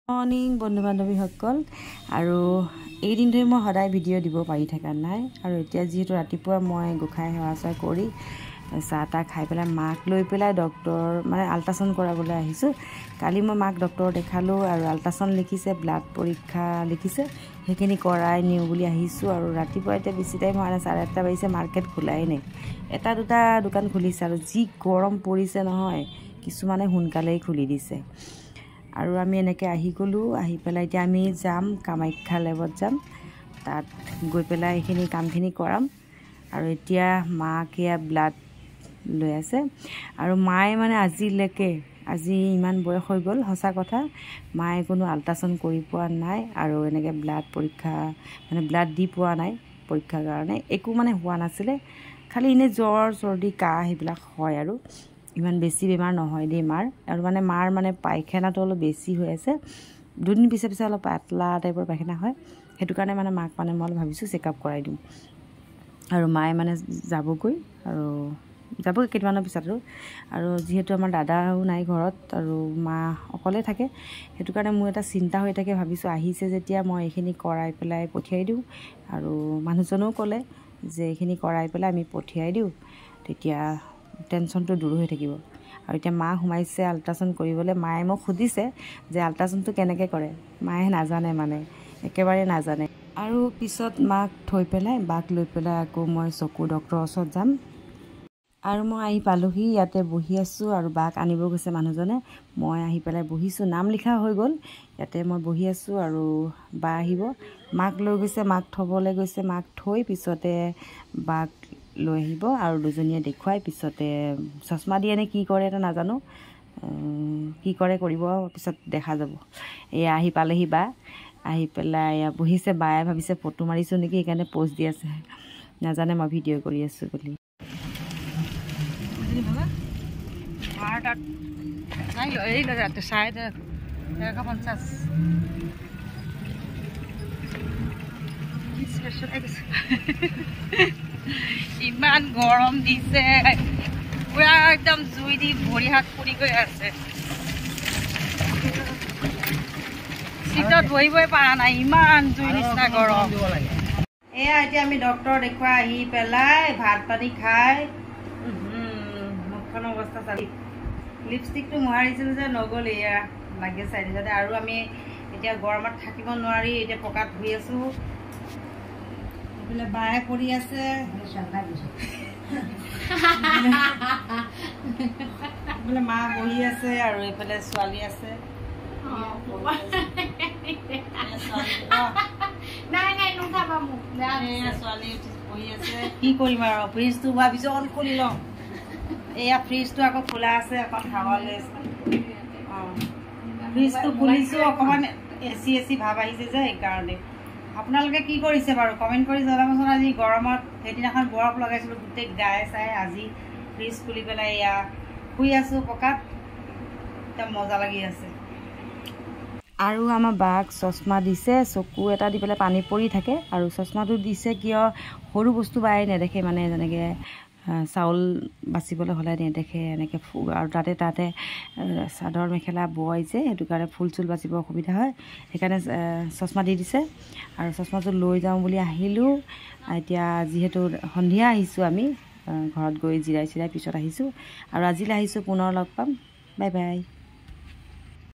Morning বন্ধু বান্ধৱীসকল আৰু এই দিনটোৱে মই সদায় ভিডিঅ' দিব পাৰি থকা নাই আৰু এতিয়া যিহেতু ৰাতিপুৱা মই গোঁসাই সেৱা চেৱা কৰি চাহ তাহ খাই পেলাই মাক লৈ পেলাই ডক্টৰ মানে আল্ট্ৰাচাউণ্ড কৰাবলৈ আহিছোঁ। কালি মই মাক ডক্টৰ দেখালোঁ আৰু আল্ট্ৰাচাউণ্ড লিখিছে, ব্লাড পৰীক্ষা লিখিছে, সেইখিনি কৰাই নিওঁ বুলি আহিছোঁ। আৰু ৰাতিপুৱা এতিয়া বেছি টাইম হোৱা নাই, 8:30 বাজিছে, মাৰ্কেট খোলাই নাই, এটা দুটা দোকান খুলিছে আৰু যি গৰম পৰিছে নহয়, কিছুমানে সোনকালেই খুলি দিছে। আৰু আমি এনেকৈ আহি গ'লোঁ, আহি পেলাই এতিয়া আমি যাম কামাখ্যা লেবত যাম, তাত গৈ পেলাই এইখিনি কামখিনি কৰাম। আৰু এতিয়া মাক এয়া ব্লাড লৈ আছে আৰু মায়ে মানে আজি ইমান বয়স হৈ গ'ল, সঁচা কথা, মায়ে কোনো আল্ট্ৰাচাউণ্ড কৰি পোৱা নাই আৰু এনেকৈ ব্লাড পৰীক্ষা মানে ব্লাড দি পোৱা নাই পৰীক্ষাৰ কাৰণে, একো মানে হোৱা নাছিলে, খালি এনেই জ্বৰ চৰ্দি কাহ সেইবিলাক হয় আৰু ইমান বেছি বেমাৰ নহয় দেই মাৰ। আৰু মানে মাৰ মানে পায়খানাটো অলপ বেছি হৈ আছে, দুদিন পিছে পিছে অলপ পাতলা টাইপৰ পায়খানা হয়, সেইটো কাৰণে মানে মাক মানে মই ভাবিছোঁ চেকআপ কৰাই দিওঁ। আৰু মায়ে মানে যাবগৈ কেইদিনমানৰ পিছত আৰু যিহেতু আমাৰ দাদাও নাই ঘৰত আৰু মা অকলে থাকে, সেইটো কাৰণে মোৰ এটা চিন্তা হৈ থাকে, ভাবিছোঁ আহিছে যেতিয়া মই এইখিনি কৰাই পেলাই পঠিয়াই দিওঁ। আৰু মানুহজনেও ক'লে যে এইখিনি কৰাই পেলাই আমি পঠিয়াই দিওঁ, তেতিয়া টেনশ্যনটো দূৰ হৈ থাকিব। আৰু এতিয়া মা সোমাইছে আল্ট্ৰাচাউণ্ড কৰিবলৈ, মায়ে মোক সুধিছে যে আল্ট্ৰাচাউণ্ডটো কেনেকৈ কৰে, মায়ে নাজানে, মানে একেবাৰে নাজানে। আৰু পিছত মাক থৈ পেলাই বাক লৈ পেলাই আকৌ মই চকু ডক্টৰৰ ওচৰত যাম। আৰু মই আহি পালোহি, ইয়াতে বহি আছোঁ আৰু বাক আনিব গৈছে মানুহজনে, মই আহি পেলাই বহিছোঁ, নাম লিখা হৈ গ'ল, ইয়াতে মই বহি আছোঁ আৰু বা আহিব, মাক লৈ গৈছে, মাক থ'বলৈ গৈছে, মাক থৈ পিছতে বাক লৈ আহিব আৰু দুজনীয়ে দেখুৱাই পিছতে চশমা দিয়ে নে কি কৰে এটা নাজানো, কি কৰে কৰিব, পিছত দেখা যাব। এয়া আহি পালেহি বা, আহি পেলাই এয়া বহিছে, বায়ে ভাবিছে ফটো মাৰিছোঁ নেকি, সেইকাৰণে প'ষ্ট দি আছে, নাজানে মই ভিডিঅ' কৰি আছোঁ বুলি। ইমান গৰম দিছে, পুৰা একদম জুই দি ভৰি হাত পুৰি গৈ আছে, চিটত বহিবই পৰা নাই, ইমান জুই নিচিনা গৰম। এয়া এতিয়া আমি ডক্টৰ দেখুৱাই আহি পেলাই ভাত পানী খাই মুখখনৰ অৱস্থা চালি, লিপষ্টিকটো মোহাৰিছিলোঁ যে নগ'ল, এয়া লাগে চাইডতে। আৰু আমি এতিয়া গৰমত থাকিব নোৱাৰি, এতিয়া পকাত শুই আছোঁ, এইফালে বায়ে কৰি আছে, এইফালে মা বহি আছে আৰু এইফালে ছোৱালী আছে, ছোৱালী বহি আছে। কি কৰিম আৰু, ফ্ৰিজটো ভাবিছোঁ অকণ খুলি লওঁ, এয়া ফ্ৰিজটো আকৌ খোলা আছে, অকণ হাৱা লৈ আছে, ফ্ৰিজটো খুলিছোঁ, অকণমান এচি ভাৱ আহিছে যে সেইকাৰণে। আপোনালোকে কি কৰিছে বাৰু কমেণ্ট কৰি জনাবচোন। আজি গৰমত সেইদিনাখন বৰফ লগাইছিলোঁ গোটেই গায়ে চাই, আজি ফ্ৰিজ খুলি পেলাই এয়া শুই আছোঁ পকাত, একদম মজা লাগি আছে। আৰু আমাৰ বাক চশমা দিছে, চকু এটা দি পেলাই পানী পৰি থাকে, আৰু চশমাটো দিছে কিয়, সৰু বস্তু বায়ে নেদেখে, মানে যেনেকৈ চাউল বাচিবলৈ হ'লে নেদেখে এনেকৈ, আৰু তাতে চাদৰ মেখেলা বয় যে, সেইটো কাৰণে ফুল চুল বাচিব অসুবিধা হয়, সেইকাৰণে চশমা দি দিছে। আৰু চশমাটো লৈ যাওঁ বুলি আহিলোঁ, এতিয়া যিহেতু সন্ধিয়া আহিছোঁ, আমি ঘৰত গৈ জিৰাই চিৰাই পিছত আহিছোঁ, আৰু আজিলৈ আহিছোঁ, পুনৰ লগ পাম, বাই বাই।